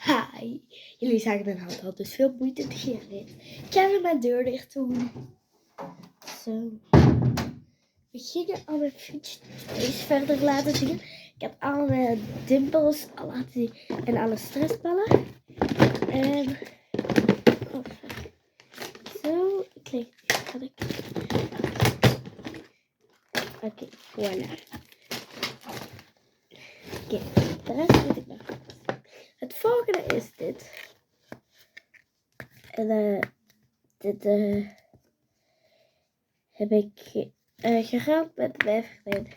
Hi, jullie zagen mijn hand al, dus veel moeite beginnen. Ik ga even mijn deur dicht doen. Zo. We gingen al mijn Fidget Toys verder laten zien. Ik heb alle dimpels al laten zien en alle stressballen. En zo. Oké, voilà. Oké, de rest moet ik nog. Het volgende is dit. En dit heb ik geruild met mijn vriendin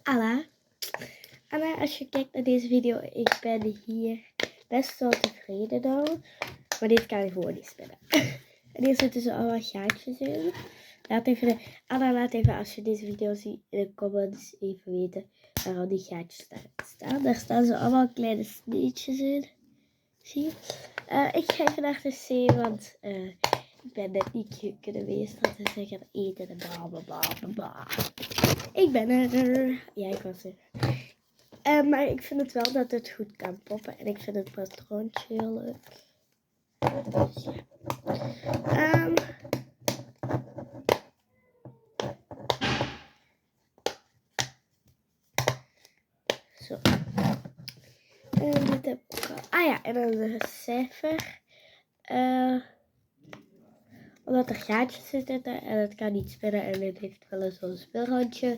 Anna. Anna, als je kijkt naar deze video, ik ben hier best wel tevreden over. Maar dit kan je gewoon niet spinnen. En hier zitten zo allemaal gaatjes in. Anna, laat even als je deze video ziet in de comments even weten waarom die gaatjes daar staan. Daar staan zo allemaal kleine sneetjes in. Zie je? Ik ga even naar de C, want ik ben net niet kunnen wezen dat ze zeggen eten en bla bla bla bla. Ik ben er. Ja, ik was er. Maar ik vind het wel dat het goed kan poppen. En ik vind het patroontje heel leuk. Dus ja. Zo. En dit heb ik al. Ah ja, en dan de cijfer. Omdat er gaatjes zitten en het kan niet spinnen en het heeft wel zo'n speelrandje.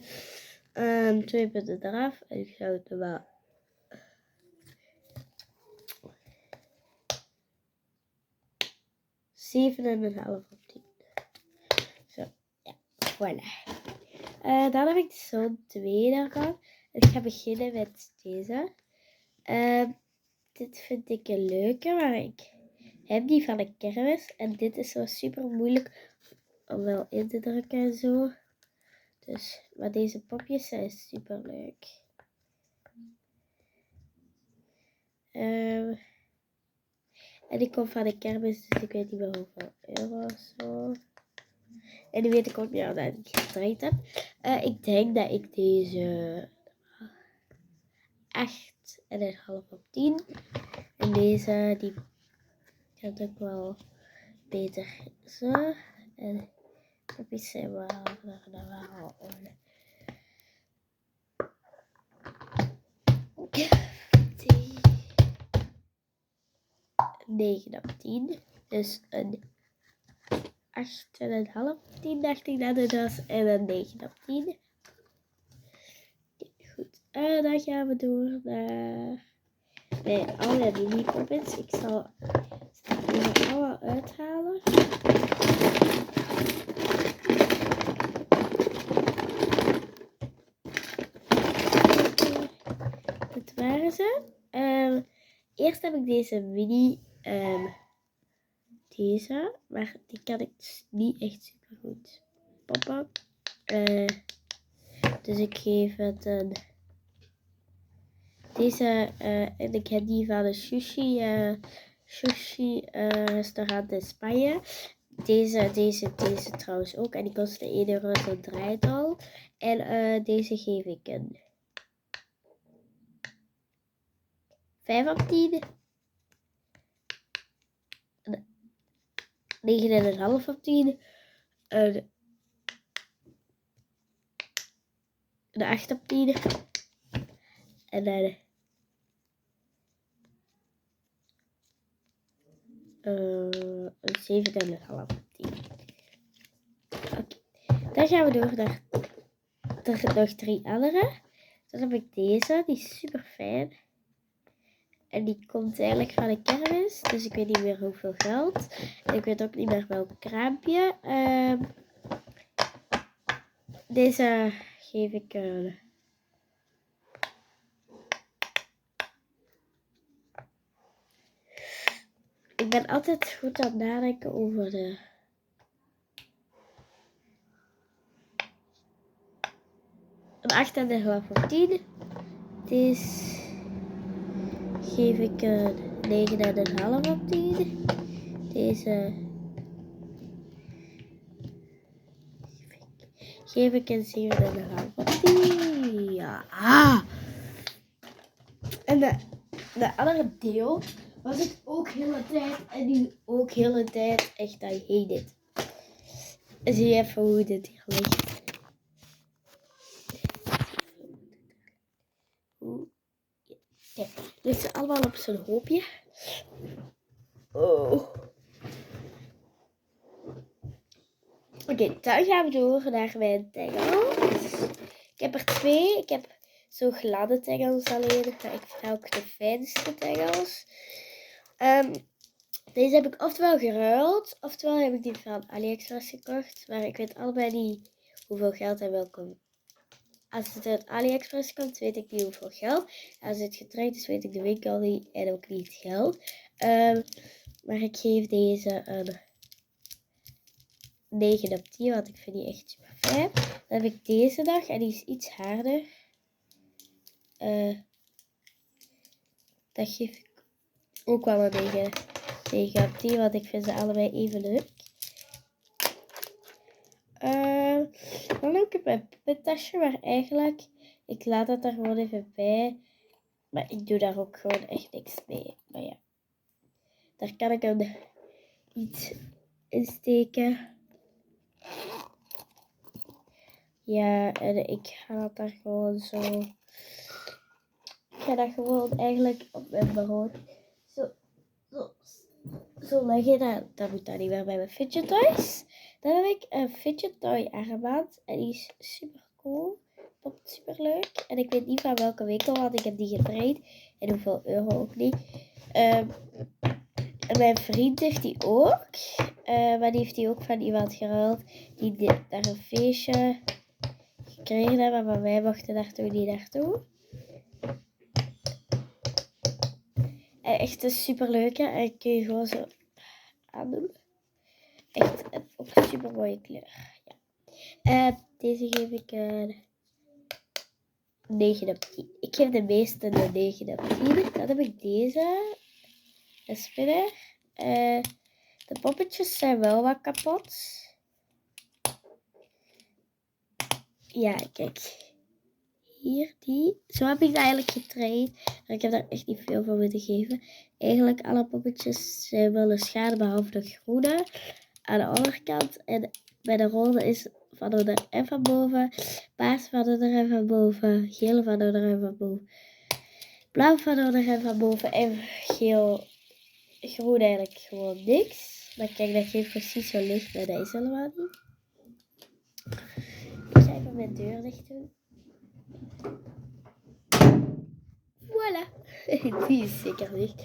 2 punten eraf. En ik zou het er wel. Zeven en een half op 10. Zo, ja, voilà. Dan heb ik zo'n tweede gehad. Ik ga beginnen met deze. Dit vind ik een leuke, maar ik heb die van de kermis. En dit is zo super moeilijk om wel in te drukken en zo. Dus, maar deze popjes zijn super leuk. En die komt van de kermis, dus ik weet niet meer hoeveel euro of zo. En die weet ik ook niet al dat ik getraind heb. Ik denk dat ik deze 8,5 op 10. En deze, die gaat ook wel beter zo. En popjes zijn wel wel. 9 op 10. Dus een 8,5 op 10 dacht ik dat het was. En een 9 op 10. Goed. Dan gaan we door naar alle mini poppets. Ik zal die allemaal uithalen. Dit waren ze. Eerst heb ik deze mini. Deze. Maar die kan ik dus niet echt super goed poppen. Dus ik geef het een. Deze. En ik heb die van de sushi restaurant in Spanje. Deze trouwens ook. En die kostte 1 euro zo'n draaital. En deze geef ik een 5 op 10. 9,5 op 10. Een 8 op 10. En dan een 7,5 op 10. Oké. Dan gaan we door naar nog 3 andere. Dan heb ik deze, die is super fijn. En die komt eigenlijk van de kermis. Dus ik weet niet meer hoeveel geld. En ik weet ook niet meer welk kraampje. Deze geef ik een. Ik ben altijd goed aan het nadenken over de. Een 8,5 op 10. Deze geef ik een 9,5 op 10. Deze geef ik een 7,5 op 10. Ja. En de andere deel was het ook de hele tijd. En nu ook de hele tijd. Echt, I hate it. Zie je even hoe dit hier ligt. Kijk, ligt ze allemaal op zijn hoopje. Oh. Oké, dan gaan we door naar mijn tangles. Ik heb er 2. Ik heb zo gladde tangles alleen. Maar ik vind ook de fijnste tangles. Deze heb ik oftewel geruild, oftewel heb ik die van AliExpress gekocht. Maar ik weet allebei niet hoeveel geld en welke. Als het uit AliExpress komt, weet ik niet hoeveel geld. Als het getraind is, weet ik de winkel niet en ook niet het geld. Maar ik geef deze een 9 op 10, want ik vind die echt super fijn. Dan heb ik deze nog en die is iets harder. Dat geef ik ook wel een 9 op 10, want ik vind ze allebei even leuk. Dan heb ik mijn pippentasje, maar eigenlijk, ik laat dat er gewoon even bij. Maar ik doe daar ook gewoon echt niks mee. Maar ja, daar kan ik dan iets in steken. Ja, en ik ga dat daar gewoon zo. Ik ga dat gewoon eigenlijk op mijn brood. Zo leggen. Dan moet dat niet meer bij mijn fidget toys. Dan heb ik een fidget toy armband. En die is super cool. Popt super leuk. En ik weet niet van welke winkel, want ik heb die getraind. En hoeveel euro ook niet. En mijn vriend heeft die ook. Maar die heeft die ook van iemand geruild. Die daar een feestje gekregen hebben. Maar wij mochten daar toch niet naartoe. En echt een super leuke. En kun je gewoon zo aandoen. Echt ook een super mooie kleur. Ja. Deze geef ik een 9 op 10. Ik geef de meeste een 9 op 10. Dan heb ik deze. Een spinner. De poppetjes zijn wel wat kapot. Ja, kijk. Hier, die. Zo heb ik dat eigenlijk getraind. Maar ik heb daar echt niet veel van moeten geven. Eigenlijk alle poppetjes zijn wel een schade, behalve de groene. Aan de andere kant. En bij de rode is van onder en van boven. Paars van onder en van boven. Geel van onder en van boven. Blauw van onder en van boven. En geel. Groen eigenlijk gewoon niks. Maar kijk, dat geeft precies zo licht. Maar dat is helemaal niet. Ik ga even mijn deur dicht doen. Voilà. Die is zeker dicht.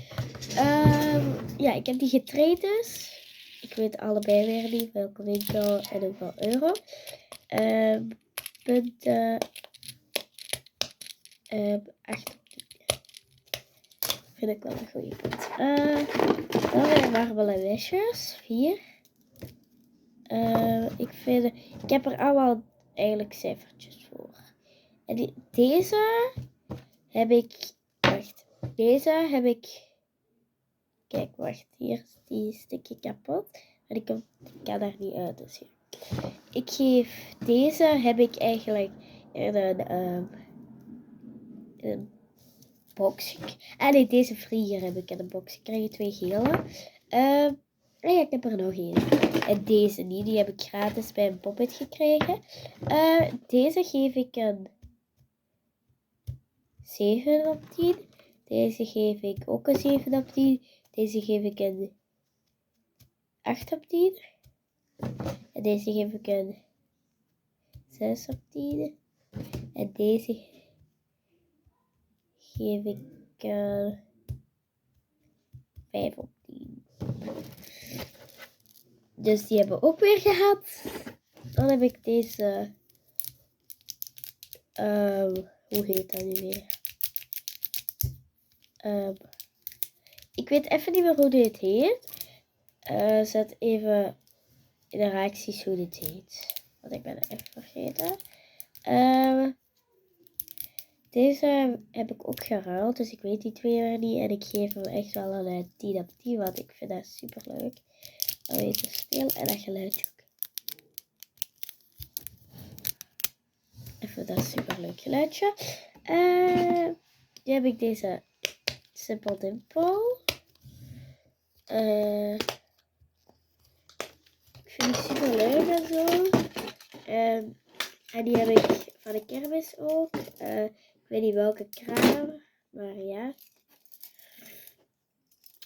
Ja, ik heb die getraind dus. Ik weet allebei weer niet welke winkel en hoeveel euro. Punten. 8 op 10. Vind ik wel een goede punt. Dan weer marble mesjes. 4. Ik heb er allemaal eigenlijk cijfertjes voor. En deze heb ik. Wacht. Deze heb ik. Kijk, wacht. Hier is die stukje kapot. Maar ik kan daar niet uit. Dus ja. Ik geef deze. Heb ik eigenlijk in een box. Nee, deze vriezer heb ik in een box gekregen. 2 gele. Ja, ik heb er nog één. En deze niet. Die heb ik gratis bij een Poppet gekregen. Deze geef ik een 7 op 10. Deze geef ik ook een 7 op 10. Deze geef ik een 8 op 10. En deze geef ik een 6 op 10. En deze geef ik een 5 op 10. Dus die hebben we ook weer gehad. Dan heb ik deze. Hoe heet dat nu weer? Ik weet even niet meer hoe dit heet. Zet even in de reacties hoe dit heet. Want ik ben het even vergeten. Deze heb ik ook geruild. Dus ik weet die twee weer niet. En ik geef hem echt wel een 10 op 10. Want ik vind dat super leuk. Dan weet je speel en dat geluidje ook. Even dat super leuk geluidje. Die heb ik deze Simple Dimple. Ik vind die super leuk en zo. En die heb ik van de kermis ook. Ik weet niet welke kraam, maar ja.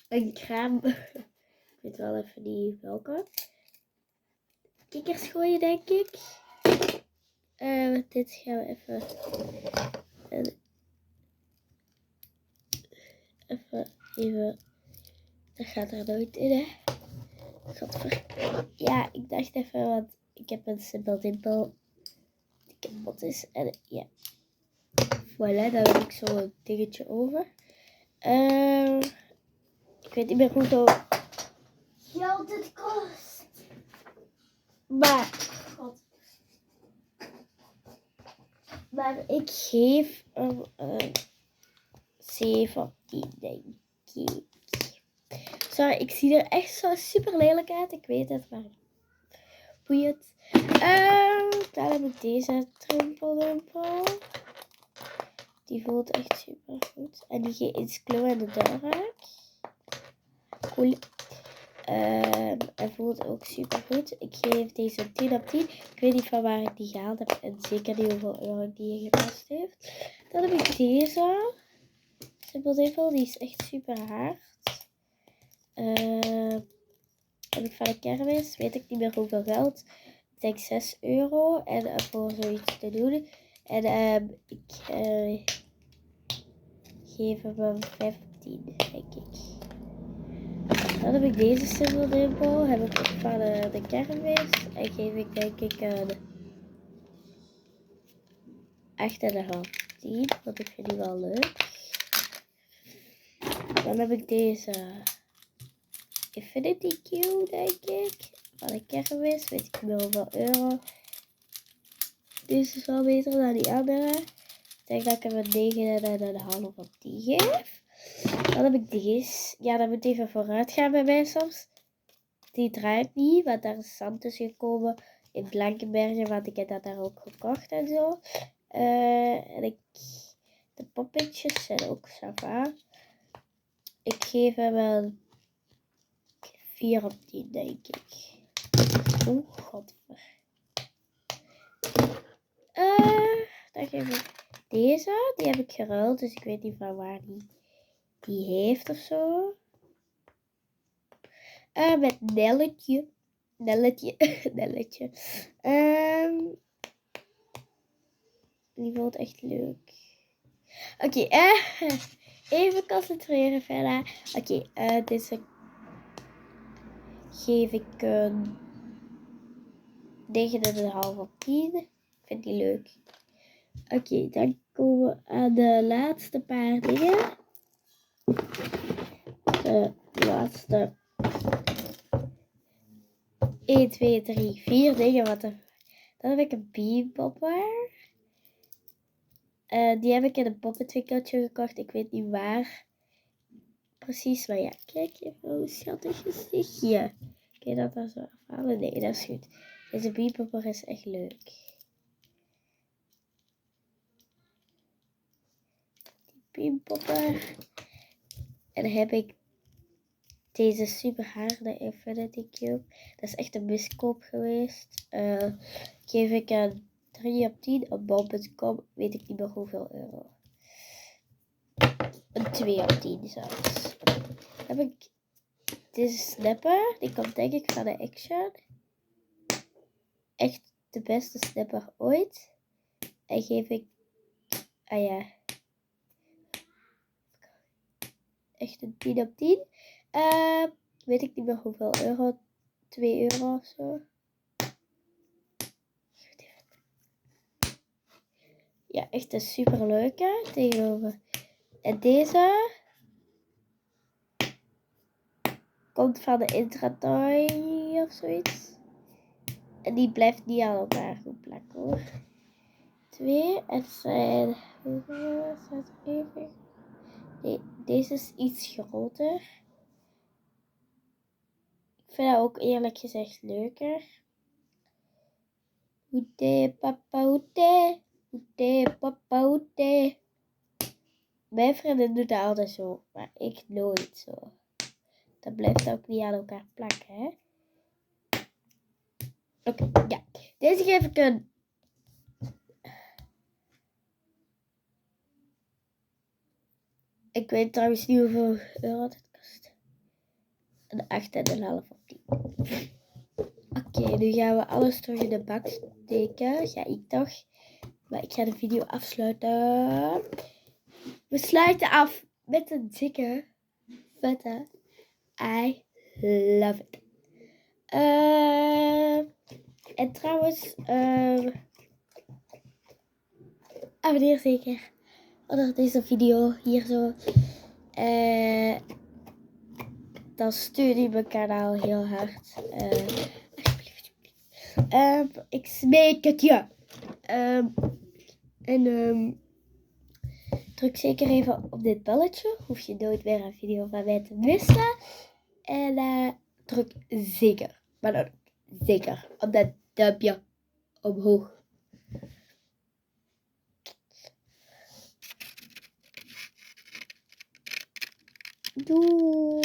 Een kraam. Ik weet wel even niet welke. Kikkers gooien, denk ik. Dit gaan we even. Even. Dat gaat er nooit in, hè? Godver. Ja, ik dacht even, want ik heb een Simple Dimple. Die kapot is. En ja. Voilà, dan heb ik zo een dingetje over. Ik weet niet meer hoeveel geld het kost. Maar ik geef hem 7 op 10, denk ik. Sorry, ik zie er echt zo super lelijk uit. Ik weet het, maar boeiend. Dan heb ik deze Trimpeldumpel. Die voelt echt super goed. En die geeft iets glow in de dark. Cool. Hij voelt ook super goed. Ik geef deze 10 op 10. Ik weet niet van waar ik die gehaald heb. En zeker niet hoeveel euro die gekost heeft. Dan heb ik deze. Simple Dimple. Die is echt super hard. Heb ik van de kermis. Weet ik niet meer hoeveel geld. Ik denk 6 euro. En voor zoiets te doen. En ik geef hem een 15, denk ik. Dan heb ik deze Simple Dimple. Heb ik ook van de kermis. En geef ik denk ik een 8,5, 10. Want ik vind die wel leuk. Dan heb ik deze Infinity Q, denk ik. Van de kermis. Weet ik niet meer hoeveel euro. Deze is wel beter dan die andere. Ik denk dat ik hem een 9,5 op 10 geef. Dan heb ik deze. Ja, dat moet even vooruit gaan bij mij soms. Die draait niet, want daar is zand tussen gekomen in Blankenbergen, want ik heb dat daar ook gekocht en zo. En de poppetjes zijn ook sava. Ik geef hem wel 4 op 10, denk ik. Oeh, godver. Dan geef ik deze. Die heb ik geruild, dus ik weet niet van waar die heeft of zo. Met Nelletje. Nelletje. Die voelt echt leuk. Oké, even concentreren verder. Oké, deze geef ik een 9,5 op 10. Ik vind die leuk. Oké, dan komen we aan de laatste paar dingen. De laatste 1, 2, 3, 4 dingen. Dan heb ik een beanpopper. Die heb ik in een poppetwinkeltje gekocht. Ik weet niet waar precies. Maar ja, kijk even hoe schattig gezichtje. Kun je dat dan zo afhalen? Nee, dat is goed. Deze beanpopper is echt leuk. Die beanpopper. En dan heb ik deze super harde Infinity Cube. Dat is echt een miskoop geweest. Geef ik een 3 op 10 op bol.com. Weet ik niet meer hoeveel euro. Een 2 op 10 zelfs. Dan heb ik deze snapper. Die komt denk ik van de Action. Echt de beste snapper ooit. En geef ik... Ah ja. Echt een 10 op 10. Weet ik niet meer hoeveel euro. 2 euro of zo. Ja, echt een super leuke tegenover. En deze komt van de Intratoy of zoiets. En die blijft niet aan elkaar goed plakken hoor. 2. Het zijn... Nee, deze is iets groter. Ik vind dat ook eerlijk gezegd leuker. Hoete, papa, hoete. Hoete, papa, hoete. Mijn vriendin doet dat altijd zo, maar ik nooit zo. Dat blijft ook niet aan elkaar plakken, hè. Oké, ja. Deze geef ik een... Ik weet trouwens niet hoeveel euro het kost. Een 8,5 op 10. Oké, nu gaan we alles terug in de bak steken. Ja, ik toch. Maar ik ga de video afsluiten. We sluiten af met een dikke, vette I love it. En trouwens, abonneer zeker onder deze video hier zo. Dan steun je mijn kanaal heel hard. Alsjeblieft. Ik smeek het je. Druk zeker even op dit belletje. Hoef je nooit meer een video van mij te missen. En druk zeker, maar dan zeker op dat duimpje omhoog. Doei.